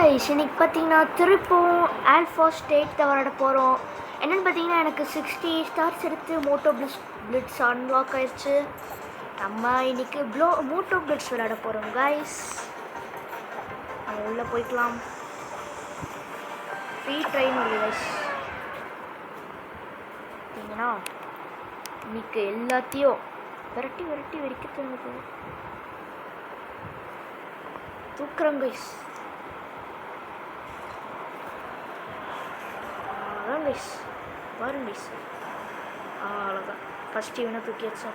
Guys இன்னைக்கு பார்த்தீங்கன்னா திருப்பும் ஆல்ஃபா ஸ்டேட் தான் விளாட போகிறோம். என்னென்னு பார்த்தீங்கன்னா எனக்கு 60 ஸ்டார்ஸ் எடுத்து மோட்டோ பிளிட்ஸ் அன்லாக் ஆயிடுச்சு. நம்ம இன்னைக்கு மோட்டோ பிளிட்ஸ் விளாட போகிறோம் கைஸ். நம்ம உள்ளே போய்க்கலாம். ஃப்ரீ ட்ரெயின் உள்ள கைஸ் பார்த்தீங்கன்னா இன்னைக்கு எல்லாத்தையும் விரட்டி வெடிக்க தோணுது. தூக்குறோம் கைஸ். பாருங்க கைஸ், அவ்வளோதான். ஃபஸ்ட்டு இவனை தூக்கியாச்சா,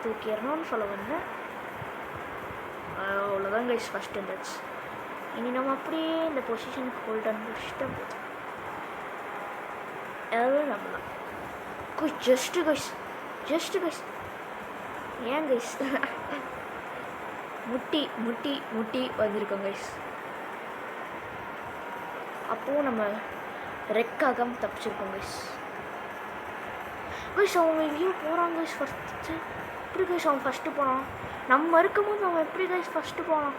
தூக்கிடணும்னு சொல்ல வந்தேன். அவ்வளோதான் கைஸ், ஃபஸ்ட்டு இருந்துச்சு. இனி நம்ம அப்படியே இந்த பொசிஷனுக்கு ஹோல்ட் பண்ணி வச்சுட்டா போதும். எதுவும் நம்பலாம் கைஸ். ஜஸ்ட்டு கைஸ் ஏன் கைஸ் முட்டி வந்திருக்கோம் கைஸ். அப்போது நம்ம ரெக்காகாமல் தப்பிச்சிருக்கோம் கைஸ். அவங்க எங்கேயோ போகிறாங்க கைஸ். ஃபஸ்ட்டு எப்படி கைஸ் அவன் ஃபஸ்ட்டு போனான்? நம்ம இருக்கும்போது அவன் எப்படி கைஸ் ஃபஸ்ட்டு போனான்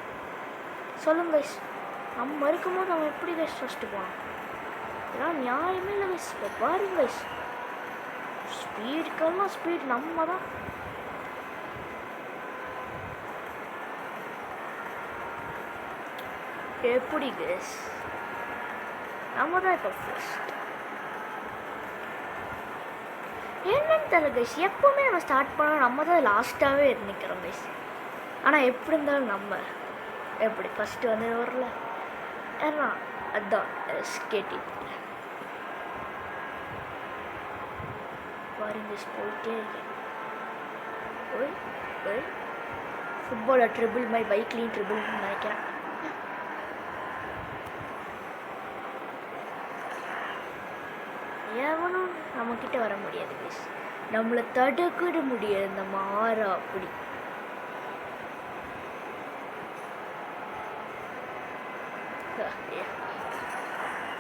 சொல்லுங்க கைஸ். நம்ம இருக்கும்போது அவன் எப்படி கைஸ் ஃபஸ்ட்டு போனான்? இதெல்லாம் நியாயமே இல்லை கைஸ். இப்போ பாருங்க கைஸ், ஸ்பீடுக்கெல்லாம் ஸ்பீட் நம்ம தான். எப்படி கைஸ் நம்ம தான் இப்போ ஃபர்ஸ்ட். என்னன்னு தெரியல கைஸ், எப்போவுமே நம்ம ஸ்டார்ட் பண்ணோம் நம்ம தான் லாஸ்ட்டாகவே நிற்கிறோம் கைஸ். ஆனால் எப்படி இருந்தாலும் நம்ம எப்படி ஃபஸ்ட்டு வந்து வரல. ஏன்னா அதுதான் ஸ்கேட்டி பாருங்க கைஸ், போயிட்டே இருக்கேன். ஃபுட்பாலில் ட்ரிபிள் மாதிரி பைக்லேயும் ட்ரிபிள்னு நினைக்கிறேன். எவனும் நம்மக்கிட்ட வர முடியாது கைஸ். நம்மளை தடுக்கிட முடியாது நம்ம ஆறா. அப்படி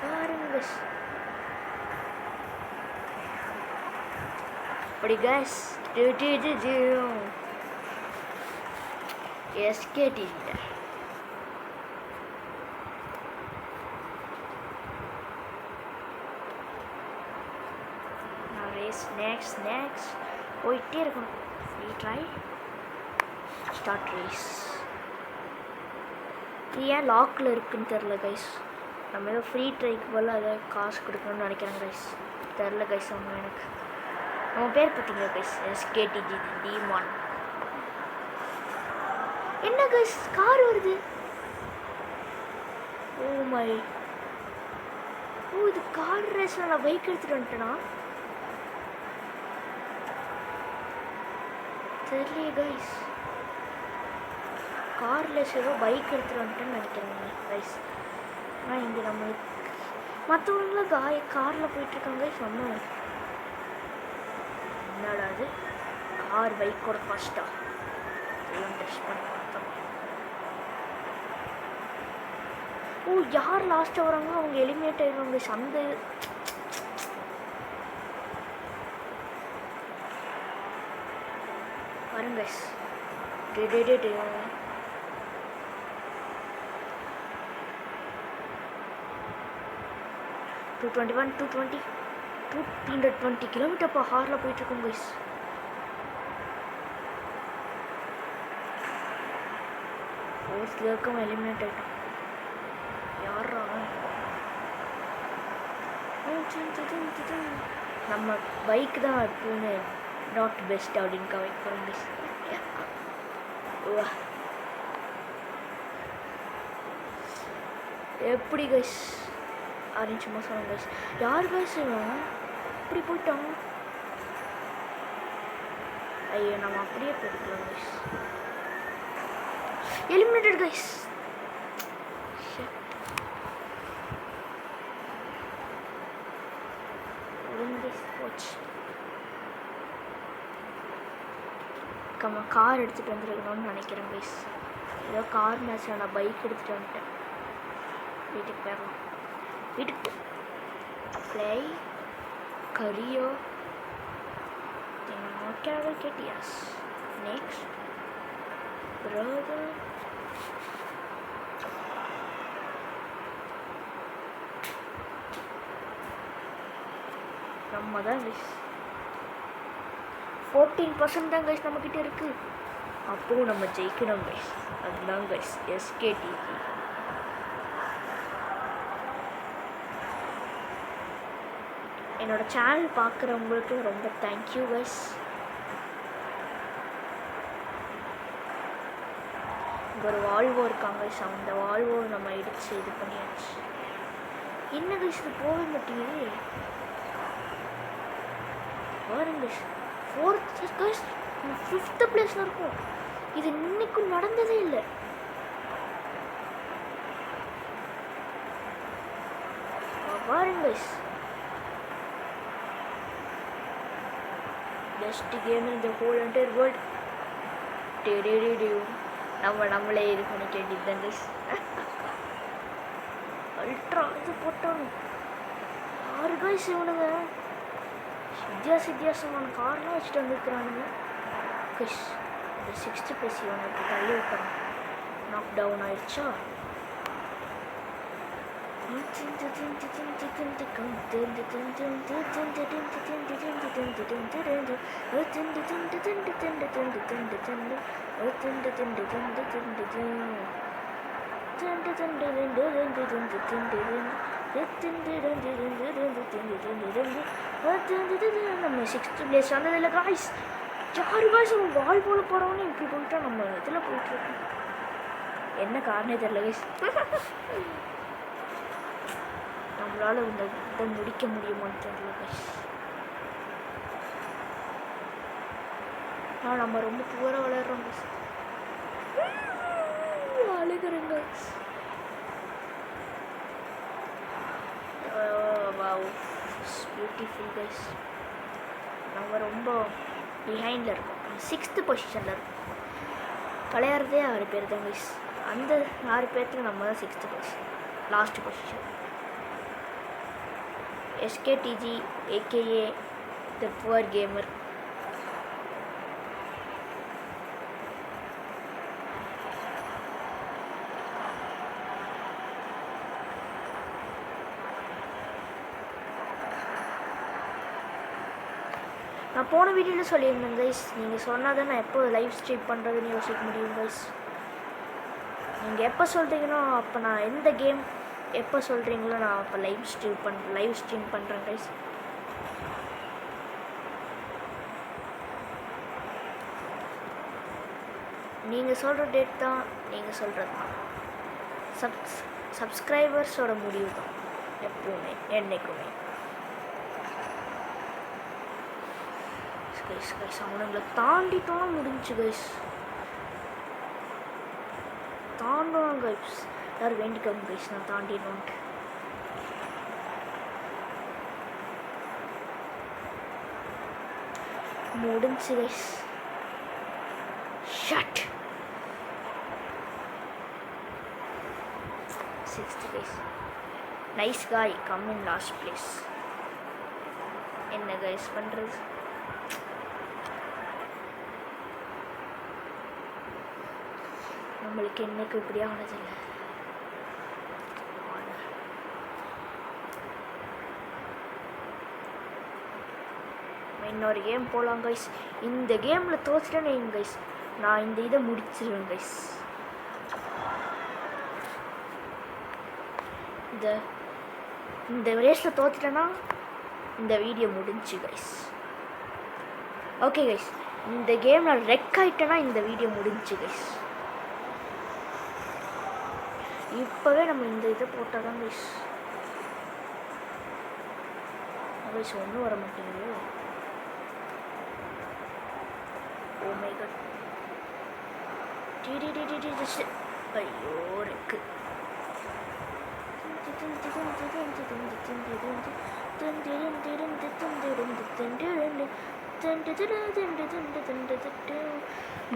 பாருங்க அப்படி கைஸ். எஸ்கேடி நெக்ஸ்ட் போயிட்டே இருக்கணும். Free try start race. இது ஏன் லாக்கில் இருக்குன்னு தெரில கைஸ். நம்ம ஏதோ ஃப்ரீ ட்ரைக்கு போல் அதை காசு கொடுக்கணும்னு நினைக்கிறேன் கைஸ். தெரில கைஸ். அவங்க எனக்கு நம்ம பேர் பார்த்தீங்களா கைஸ், எஸ்கேடிஜி டிமான். என்ன கைஸ் கார் வருது? இது கார் ரேஸில் நான் பைக் எடுத்துகிட்டு வந்துட்டேனா தெரியலையே கைஸ். காரில் ஏதோ பைக் எடுத்துகிட்டு வந்துட்டேன்னு நினைக்கிறேங்க கைஸ். ஆனால் இங்கே நம்மளுக்கு மற்றவங்களும் காரில் போயிட்டுருக்காங்க கைஸ். நம்ம என்னடா அது கார் பைக்கோட ஃபஸ்ட்டாக எல்லாம் டெஸ்ட் பண்ணி பார்த்தோம். யார் லாஸ்ட்டாக வராங்களோ அவங்க எலிமினேட் ஆகிடுவாங்க கைஸ். அந்த பாருங்க கைஸ். 220 கிலோமீட்டர் இப்போ ஹாரில் போயிட்டுருக்கோம் கைஸ். ஃபோர்த்தில் இருக்கவங்க எலிமினேட் ஆகிட்டோம். யாரா நம்ம பைக் தான் எப்பவுமே நாட் பெஸ்ட் அப்படின்னு கமெண்ட் பண்ணுங்க கைஸ். எப்படி கைஸ் அப்படின்னு சும்மா சொல்லுங்க கைஸ். யார் கைஸ் இவன் இப்படி போயிட்டான்? ஐயோ நம்ம அப்படியே போட்டுக்கலாம் கைஸ். Eliminated guys. போச்சு. நம்ம கார் எடுத்துகிட்டு வந்துருக்கணும்னு நினைக்கிறேன் கைஸ். ஏதோ கார் மேட்ச்சில் நான் பைக் எடுத்துகிட்டு வந்துட்டேன். வீட்டுக்கு போயிடலாம். வீட்டுக்கு ப்ளே கரியோ கேவல் கேட்டியாஸ். Next brother. நம்ம தான் கைஸ் 14% தான் கைஸ் நம்மக்கிட்ட இருக்குது. அப்போது நம்ம ஜெயிக்கணும் கைஸ். அதுதான் கைஸ் SKTG. என்னோடய சேனல் பார்க்குறவங்களுக்கு ரொம்ப தேங்க்யூ கைஸ். இங்கே ஒரு வால்வோ இருக்காங்க கைஸ். அந்த வால்வோ நம்ம இடித்து இது பண்ணியாச்சு. என்ன கைஸ் இது போக மாட்டேங்குது பாருங்க கைஸ். 4th கைஸ் 5th பிளேஸில் இருக்கும். இது இன்னைக்கும் நடந்ததே இல்லை. பாருங்க guys. Best game in the whole entire world. நம்மளே இது பண்ணிக்க வேண்டியது கைஸ். அல்ட்ரா இது போட்டாங்க. 6 கைஸ் இவனுங்க வித்தியாசமான கார்லாம் வச்சுட்டு வந்துருக்குறானுங்க கைஸ். இந்த 6th பிளேஸ் இவனுக்கு தள்ளி விட்டாங்க. நாக் டவுன் ஆயிடுச்சா. நம்ம 6th பிளேஸ் வந்ததில்லை காய்ஸ். 6 காய்ஸ் வால் போல போகிறவனே இப்படி போயிட்டா நம்ம இதில் போயிட்டுருக்கோம். என்ன காரணம் தெரியல கைஸ். நம்மளால் இந்த இதை முடிக்க முடியுமான்னு தெரியல கைஸ். நம்ம ரொம்ப புவராக விளையாடுறோம் கைஸ். அழுகிறேன் கைஸ். Wow beautiful guys. நம்ம ரொம்ப பிஹைண்டில் இருக்கோம். 6th பொசிஷனில் இருக்கோம். விளையாடுறதே 6 பேர் தான் கைஸ். அந்த 6 பேர்த்தில் நம்ம தான் 6th position, last position. SKTG AKA the poor gamer. நான் போன வீடியோவில் சொல்லியிருந்தேன் கைஸ். நீங்கள் சொன்னால் தான் நான் எப்போ லைவ் ஸ்ட்ரீம் பண்ணுறதுன்னு யோசிக்க முடியும் கைஸ். நீங்கள் எப்போ சொல்கிறீங்களோ அப்போ நான் எந்த கேம் எப்போ சொல்கிறீங்களோ நான் அப்போ லைவ் ஸ்ட்ரீம் பண்ணுறேன் கைஸ். நீங்கள் சொல்கிற டேட் தான் நீங்கள் சொல்கிறது தான். சப்ஸ்கிரைபர்ஸோட முடிவு தான் எப்போவுமே என்றைக்குமே. கைஸ் கைஸ் அவனுங்களை தாண்டிட்டோம் முடிஞ்சு கைஸ். தாண்டுவாங்க கைஸ். யாரும் வேண்டிக்கோங்க கைஸ் நான் தாண்டிடணுன்ட்டு. முடிஞ்சு கைஸ். ஷட் 6th guys. Nice guy come in last place. என்ன கைஸ் பண்ணுறது? நம்மளுக்கு என்னைக்கு இப்படி ஆனதில்லை. இன்னொரு கேம் போகலாம் கைஸ். இந்த கேமில் தோச்சிட்டேன்னு கைஸ் நான் இந்த இதை முடிச்சிருவேன் கைஸ். இந்த ரேஸில் தோச்சிட்டேன்னா இந்த வீடியோ முடிஞ்சு கைஸ். ஓகே கைஸ், இந்த கேம் நான் ரெக் ஆகிட்டேன்னா இந்த வீடியோ முடிஞ்சு கைஸ். இப்போவே நம்ம இந்த இதை போட்டால் தான் கைஸ். கைஸ் ஒன்றும் வர மாட்டேங்குது. Oh my God. ஐயோ இருக்கு.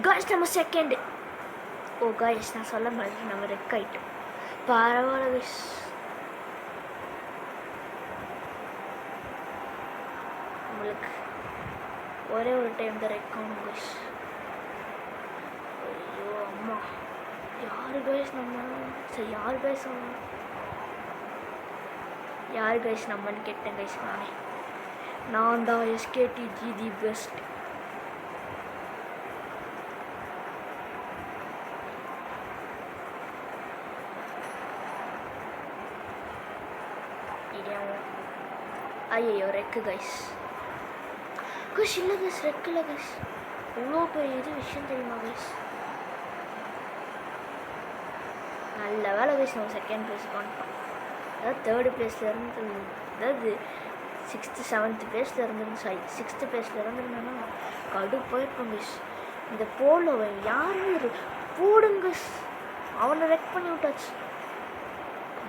கைஸ் நம்ம செகண்ட். ஓ கைஸ் நான் சொல்ல மாதிரி நம்ம ரெக் ஆகிட்டோம். பரவாயில்ல கைஸ். உங்களுக்கு ஒரே ஒரு டைம் தான் ரெக் ஆகணும் கைஸ். ஐயோ அம்மா யார் கைஸ் நம்ம? சரி யார் கைஸ் நம்மன்னு கேட்டேன் கைஸ். நான் தான் எஸ்கேடிஜி தி பெஸ்ட். ஐயோ ரெக்கு கைஸ். கைஸ் இல்லை கைஸ், ரெக்கு இல்லை கைஸ். இவ்வளோ பெரிய இது விஷயம் தெரியுமா கைஸ்? நல்ல வேலை கைஸ் நம்ம செகண்ட் ப்ளேஸ்க்கு வந்துட்டோம். அதாவது தேர்டு பிளேஸில் இருந்து, அதாவது 6th 7th பிளேஸில் இருந்துருந்து, சாரி 6th பிளேஸில் இருந்துருந்தேன்னா கடுப்பாயிருக்கும் கைஸ். இந்த போலோவை யாருமே போடுங்க, அவனை ரெக் பண்ணி விட்டாச்சு.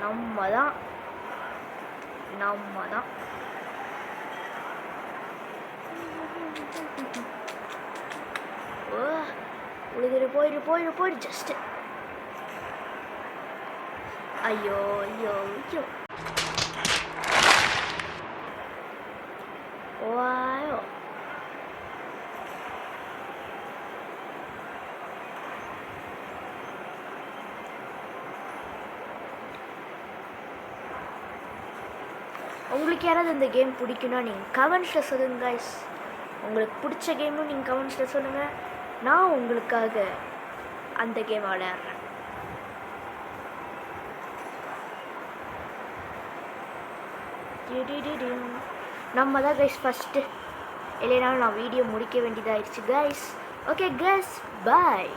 நம்ம தான் போயிடு ஜஸ்ட். ஐயோ வாயோ. உங்களுக்கு யாராவது இந்த கேம் பிடிக்குன்னா நீங்கள் கமெண்ட்ஸில் சொல்லுங்கள் கைஸ். உங்களுக்கு பிடிச்ச கேமும் நீங்கள் கமெண்ட்ஸில் சொல்லுங்கள். நான் உங்களுக்காக அந்த கேம் விளையாடுறேன். நம்ம தான் கைஸ் ஃபஸ்ட்டு, இல்லைனாலும் நான் வீடியோ முடிக்க வேண்டியதாகிடுச்சு கைஸ். ஓகே கைஸ், பாய்.